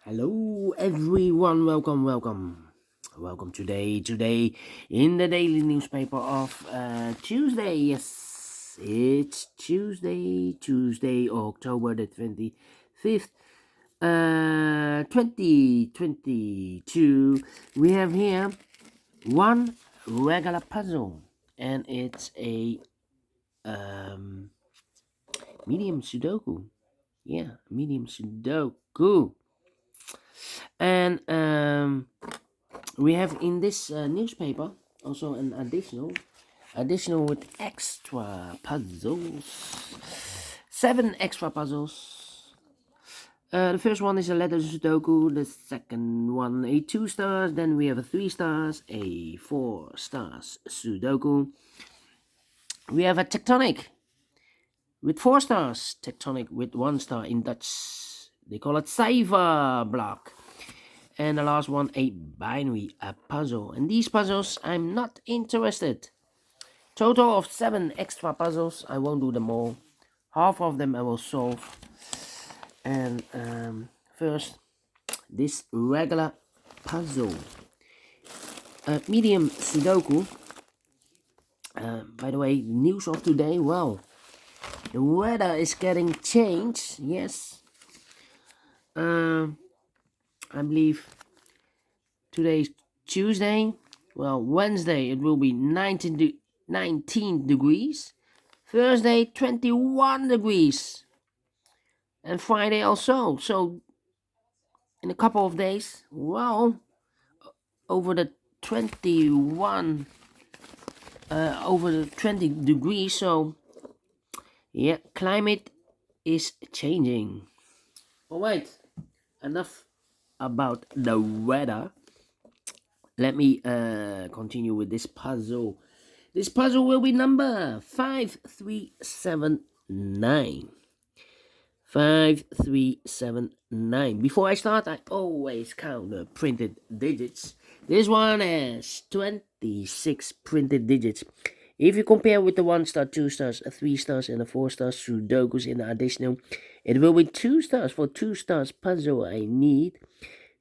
Hello everyone, welcome today in the daily newspaper of Tuesday. Yes, it's Tuesday, October the 25th, 2022. We have here one regular puzzle, and it's a medium Sudoku. Yeah, medium Sudoku. And we have in this newspaper also an additional with extra puzzles, 7 extra puzzles. The first one is a letter Sudoku, the second one a 2 stars, then we have a 3 stars, a 4 stars Sudoku. We have a tectonic with 4 stars, tectonic with 1 star. In Dutch they call it cipher block. And the last one, a binary, a puzzle. And these puzzles, I'm not interested. Total of 7 extra puzzles. I won't do them all. Half of them I will solve. And first, this regular puzzle. Medium Sudoku. By the way, news of today. Well, the weather is getting changed. Yes. I believe today's Tuesday. Well, Wednesday it will be 19 degrees. Thursday 21 degrees. And Friday also. So in a couple of days, well, over the 21 over the 20 degrees. So yeah, climate is changing. Alright, enough about the weather. Let me continue with this puzzle. This puzzle will be number 5379. 5379. Before I start, I always count the printed digits. This one has 26 printed digits. If you compare with the 1 star, 2 stars, 3 stars, and the 4 stars Sudokus in the additional, it will be 2 stars. For 2 stars puzzle, I need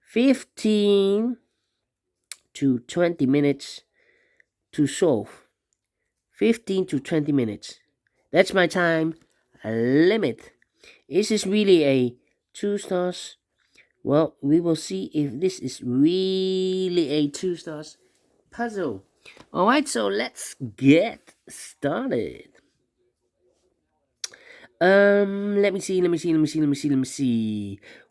15 to 20 minutes to solve. 15 to 20 minutes. That's my time limit. Is this really a 2 stars? Well, we will see if this is really a 2 stars puzzle. Alright, so let's get started. Let me see.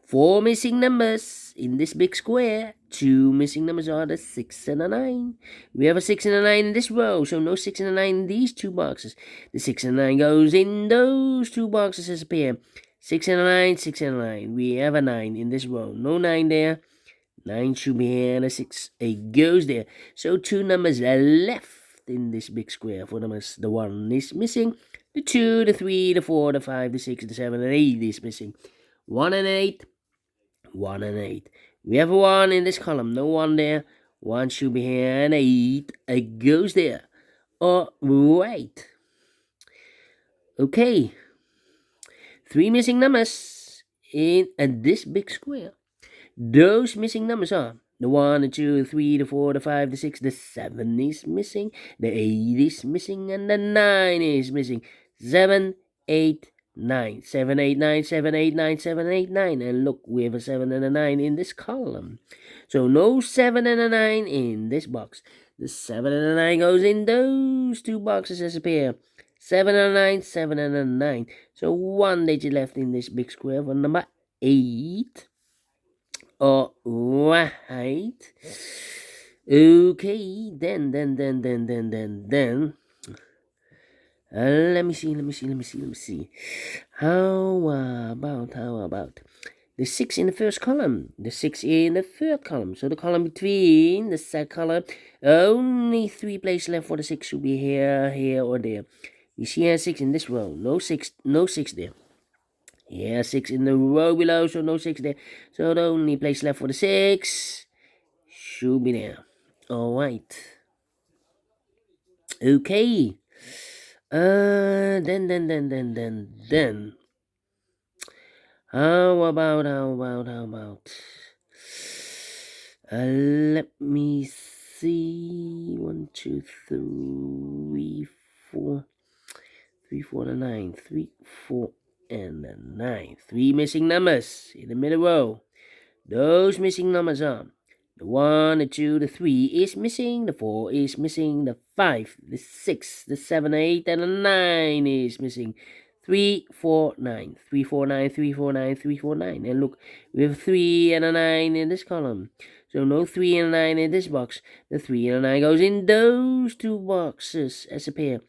4 missing numbers in this big square. 2 missing numbers are the 6 and a 9. We have a 6 and a 9 in this row, so no 6 and a 9 in these 2 boxes. The 6 and a 9 goes in those 2 boxes as a pair. 6 and a 9, 6 and a 9. We have a 9 in this row. No 9 there. 9 should be here, and a 6 it goes there. So 2 numbers are left in this big square. 4 numbers, the 1 is missing. The 2, the 3, the 4, the 5, the 6, the 7, and 8 is missing. 1 and 8. 1 and 8. We have a 1 in this column. No 1 there. 1 should be here, and 8 it goes there. Alright. Okay. 3 missing numbers in this big square. Those missing numbers are the 1, the 2, the 3, the 4, the 5, the 6, the 7 is missing, the 8 is missing, and the 9 is missing. 7, 8, 9. 7, 8, 9, 7, 8, 9, 7, 8, 9. And look, we have a 7 and a 9 in this column. So no 7 and a 9 in this box. The 7 and a 9 goes in those 2 boxes as a pair. 7 and a 9, 7 and a 9. So 1 digit left in this big square for number 8. Alright. Okay, then. Let me see. How about the 6 in the first column, the 6 in the third column. So the column between the second column, only 3 places left for the 6 should be here, or there. You see here 6 in this row, no 6 there. Yeah, 6 in the row below, so no 6 there. So the only place left for the 6 should be there. Alright. Okay. Then. How about? Let me see. 1, 2, 3, 4. 3, 4, and 9. 3, 4, and 9. 3 missing numbers in the middle row. Those missing numbers are the 1, the 2, the 3 is missing, the 4 is missing, the 5, the 6, the 7, 8, and the 9 is missing. 3, 4, 9. 3, 4, 9, 3, 4, 9, 3, 4, 9. And look, we have 3 and a 9 in this column. So no 3 and a 9 in this box. The 3 and a 9 goes in those two boxes as a pair.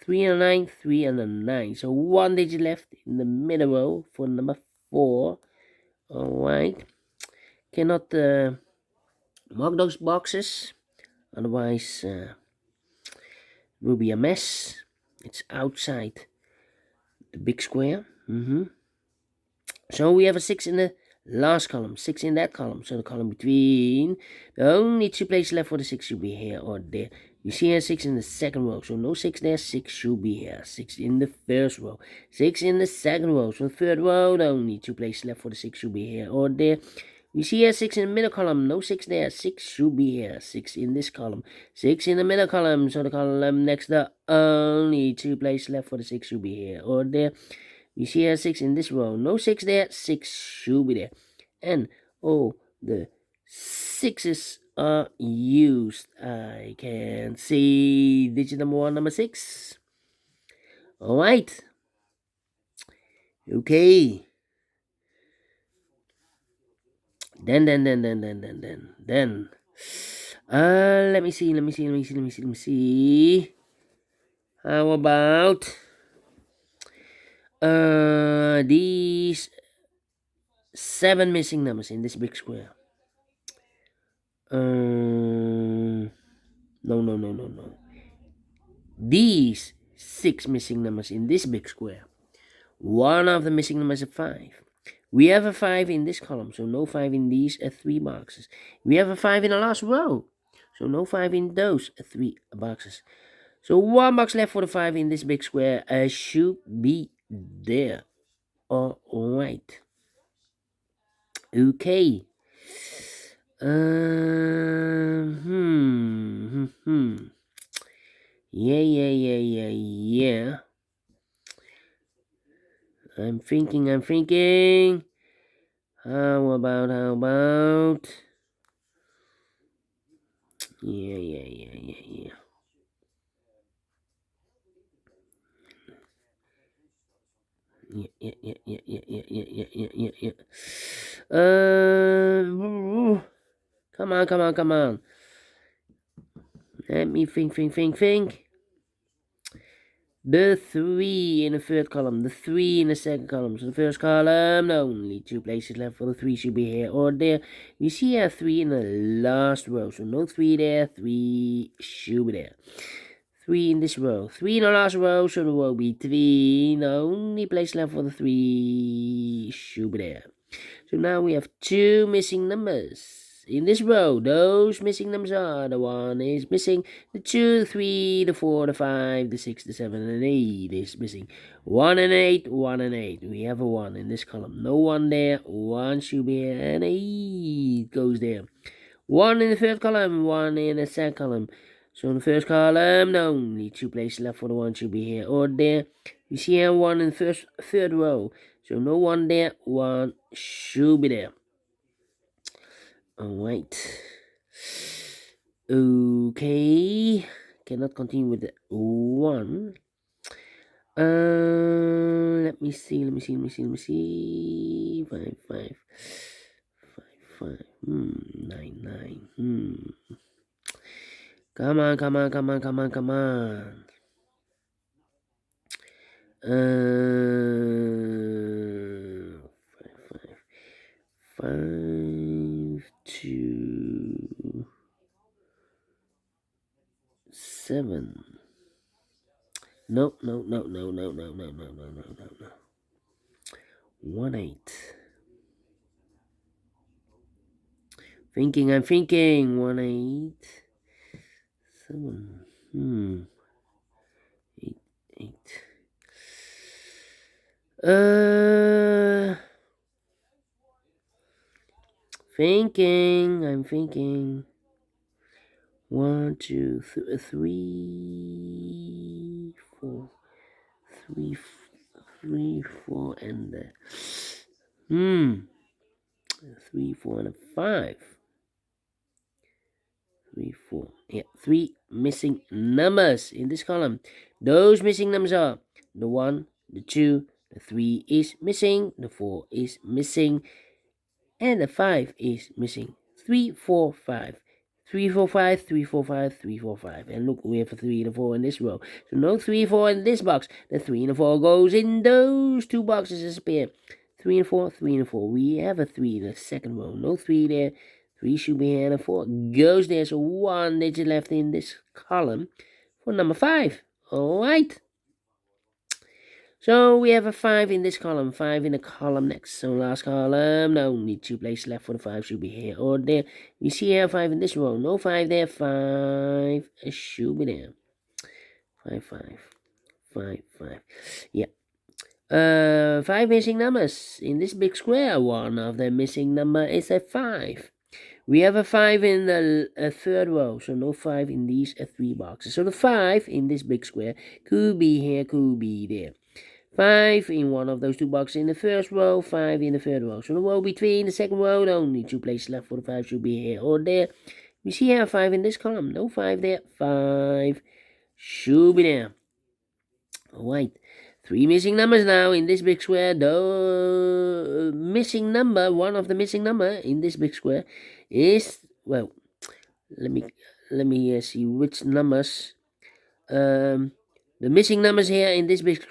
3 and a 9, 3 and a 9. So one digit left in the middle row for number 4. Alright. Cannot mark those boxes, otherwise it will be a mess. It's outside the big square. So we have a 6 in the last column, 6 in that column. So the column between, the only 2 places left for the 6 should be here or there. You see here 6 in the second row, so no 6 there, 6 should be here. 6 in the first row, 6 in the second row. So the third row, the only 2 places left for the 6 should be here or there. We see here 6 in the middle column, no 6 there, 6 should be here. 6 in this column, 6 in the middle column, so the column next to only 2 places left for the 6 should be here or there. We see here 6 in this row, no 6 there, 6 should be there. And all the 6s are used. I can see digit number 1, number 6. Alright. Okay. Then. Let me see. How about these 7 missing numbers in this big square? No. These 6 missing numbers in this big square. One of the missing numbers is 5. We have a 5 in this column, so no 5 in these 3 boxes. We have a 5 in the last row, so no 5 in those 3 boxes. So 1 box left for the 5 in this big square should be there. Alright. Okay. Yeah. I'm thinking. How about? Yeah. Yeah. Come on. Let me think. The 3 in the third column, the 3 in the second column. So the first column, only 2 places left for the 3 should be here or there. We see a 3 in the last row, so no 3 there, 3 should be there. 3 in this row, 3 in the last row, so the row between, the only place left for the 3 should be there. So now we have 2 missing numbers. In this row, those missing numbers are the 1 is missing, the 2, the 3, the 4, the 5, the 6, the 7, and 8 is missing. 1 and 8, 1 and 8. We have a 1 in this column. No 1 there, 1 should be here, and 8 goes there. 1 in the third column, 1 in the second column. So in the first column, only 2 places left for the 1 should be here or there. You see here 1 in the third row. So no 1 there, 1 should be there. Alright. Okay. Cannot continue with the 1. Let me see. 5, 9. Come on. 5, 2, 7. No. 1, 8. I'm thinking. 1, 8. 7. 8. I'm thinking. 1, 2, 3, 4, 3, 3, 4, and 3, 4, and a 5. 3, 4. Yeah, 3 missing numbers in this column. Those missing numbers are the 1, the 2, the 3 is missing, the 4 is missing, and the 5 is missing. 3, 4, 5. 3, 4, 5, 3, 4, 5, 3, 4, 5. And look, we have a 3 and a 4 in this row. So no 3, 4 in this box. The 3 and a 4 goes in those two boxes as a pair. 3 and 4, 3 and 4. We have a 3 in the second row. No 3 there. 3 should be here and a 4 goes there. So 1 digit left in this column for number 5. Alright. So we have a 5 in this column, 5 in the column next. So last column, no, only 2 places left for the 5 should be here or there. We see here 5 in this row, no 5 there, 5 should be there. 5, 5, 5, 5. Yeah. 5 missing numbers in this big square. One of the missing number is a 5. We have a 5 in the third row, so no 5 in these 3 boxes. So the 5 in this big square could be here, could be there. 5 in one of those two boxes in the first row, 5 in the third row. So the row between the second row, only 2 places left for the 5 should be here or there. We see here 5 in this column, no 5 there, 5 should be there. Alright, 3 missing numbers now in this big square. The missing number, one of the missing number in this big square is, well, let me see which numbers. The missing numbers here in this big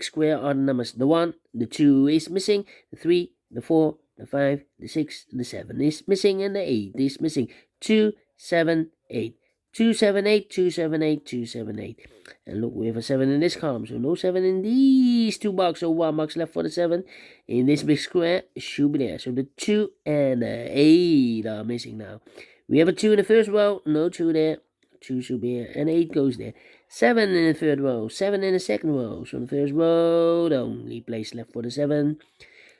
square are the numbers. The 1, the 2 is missing, the 3, the 4, the 5, the 6, the 7 is missing, and the 8 is missing. 2, 7, 8. 2, 7, 8, 2, 7, 8, 2, 7, 8. And look, we have a 7 in this column, so no 7 in these two boxes. So 1 box left for the 7 in this big square should be there. So the 2 and the 8 are missing now. We have a 2 in the first row, no 2 there. 2 should be here, and 8 goes there. 7 in the third row, 7 in the second row. So in the first row, the only place left for the 7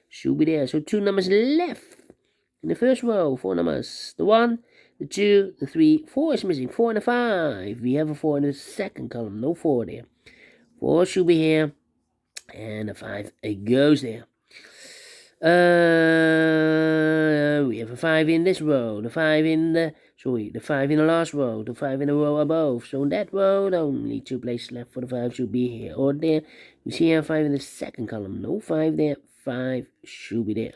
should be there. So 2 numbers left in the first row, 4 numbers. The 1, the 2, the 3, 4 is missing. 4 and a 5. We have a 4 in the second column, no 4 there. 4 should be here, and the 5 it goes there. We have a 5 in this row, the 5 in the 5 in the last row, the 5 in the row above. So in that row, only 2 places left for the 5 should be here or there. We see here 5 in the second column, no 5 there, 5 should be there.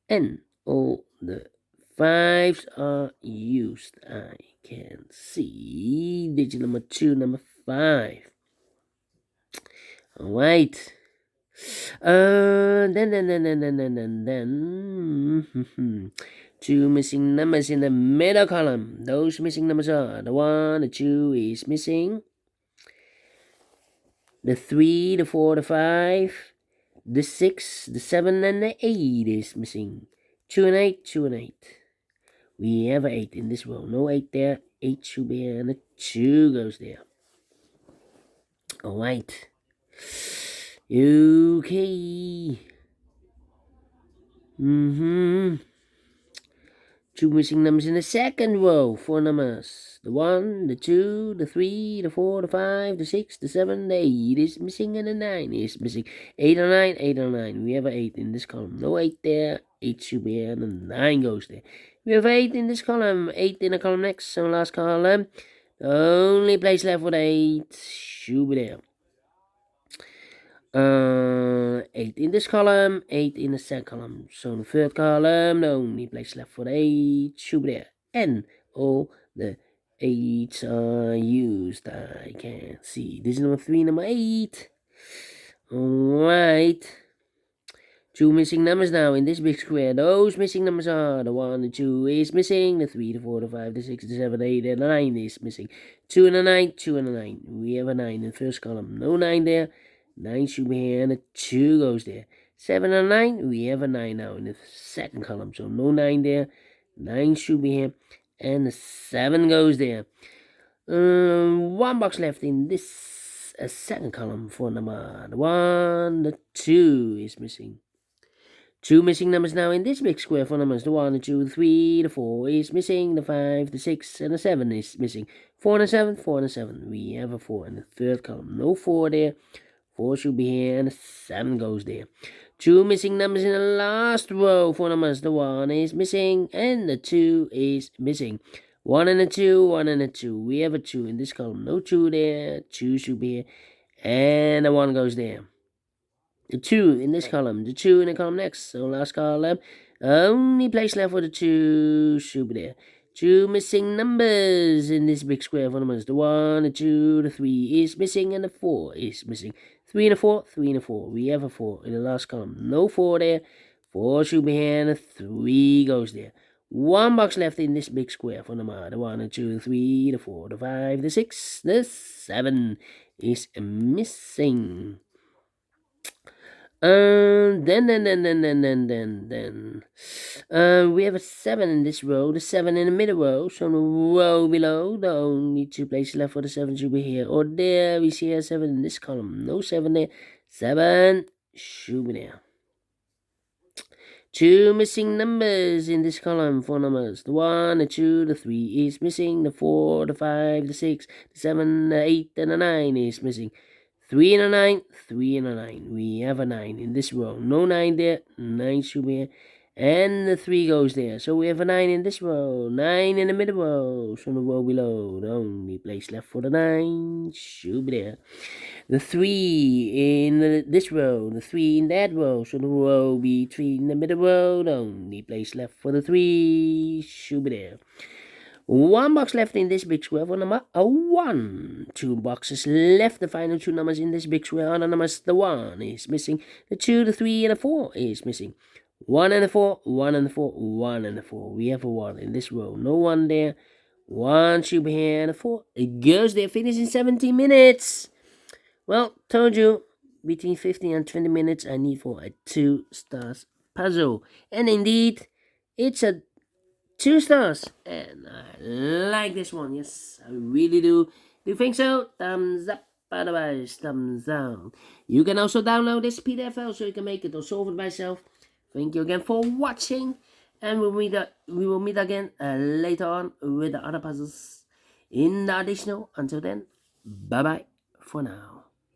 And all the 5s are used. I can see digit number 2, number 5. Alright. Then 2 missing numbers in the middle column. Those missing numbers are the 1, the 2 is missing, the 3, the 4, the 5, the 6, the 7, and the 8 is missing. 2 and 8, 2 and 8. We have an 8 in this row. No 8 there. 8 should be here, and the 2 goes there. Alright. Okay. 2 missing numbers in the second row. 4 numbers. The 1, the 2, the 3, the 4, the 5, the 6, the 7, the 8 is missing, and the 9 is missing. 8 or 9, 8 or 9. We have an 8 in this column. No 8 there. 8 should be here, and the 9 goes there. We have 8 in this column. 8 in the column next. So last column. The only place left for the 8 should be there. 8 in this column, 8 in the second column. So the third column, the only place left for the 8 should be there. And all the 8s are used. I can see. This is number 3, number 8. Alright. 2 missing numbers now in this big square. Those missing numbers are the 1, the 2 is missing, the 3, the 4, the 5, the 6, the 7, the 8, and the 9 is missing. 2 and a 9, 2 and a 9. We have a 9 in the first column. No 9 there. 9 should be here, and a 2 goes there. 7 and 9, we have a 9 now in the second column. So no 9 there. 9 should be here, and the 7 goes there. 1 box left in this second column for number 1. The 2 is missing. Two missing numbers now in this big square for numbers. The 1, the 2, the 3, the 4 is missing. The 5, the 6, and the 7 is missing. 4 and a 7, 4 and a 7. We have a 4 in the third column. No 4 there. 4 should be here, and the 7 goes there. Two missing numbers in the last row for numbers. The 1 is missing, and the 2 is missing. 1 and a 2, 1 and a 2. We have a 2 in this column. No 2 there. 2 should be here, and the 1 goes there. The 2 in this column, the 2 in the column next. So last column, only place left for the 2 should be there. Two missing numbers in this big square for numbers. The 1, the 2, the 3 is missing, and the 4 is missing. 3 and a 4, 3 and a 4. We have a 4 in the last column. No 4 there. 4 should be here, and the 3 goes there. One box left in this big square for number. The 1, the 2, the 3, the 4, the 5, the 6, the 7 is missing. Then we have a 7 in this row, the 7 in the middle row. So the row below, the only 2 places left for the 7 should be here or there. We see a 7 in this column. No 7 there. 7 should be there. Two missing numbers in this column for numbers. The 1, the 2, the 3 is missing. The 4, the 5, the 6, the 7, the 8, and the 9 is missing. 3 and a 9, 3 and a 9. We have a 9 in this row. No 9 there. 9 should be here. And the 3 goes there. So we have a 9 in this row. 9 in the middle row. So the row below. The only place left for the 9 should be there. The 3 in this row. The 3 in that row. So the row between the middle row. The only place left for the 3 should be there. One box left in this big square for number 1. Two boxes left. The final two numbers in this big square are the numbers. The 1 is missing. The 2, the 3, and the 4 is missing. 1 and the 4, 1 and the 4, 1 and the 4. We have a 1 in this row. No 1 there. 1 should be here, and a 4. It goes there. Finish in 17 minutes. Well, told you, between 15 and 20 minutes I need for a 2 stars puzzle. And indeed, it's a 2 stars, and I like this one. Yes, I really do. Do you think so? Thumbs up, otherwise thumbs down. You can also download this PDF file so you can make it or solve it by yourself. Thank you again for watching, and we will meet again later on with the other puzzles in the additional. Until then, bye bye for now.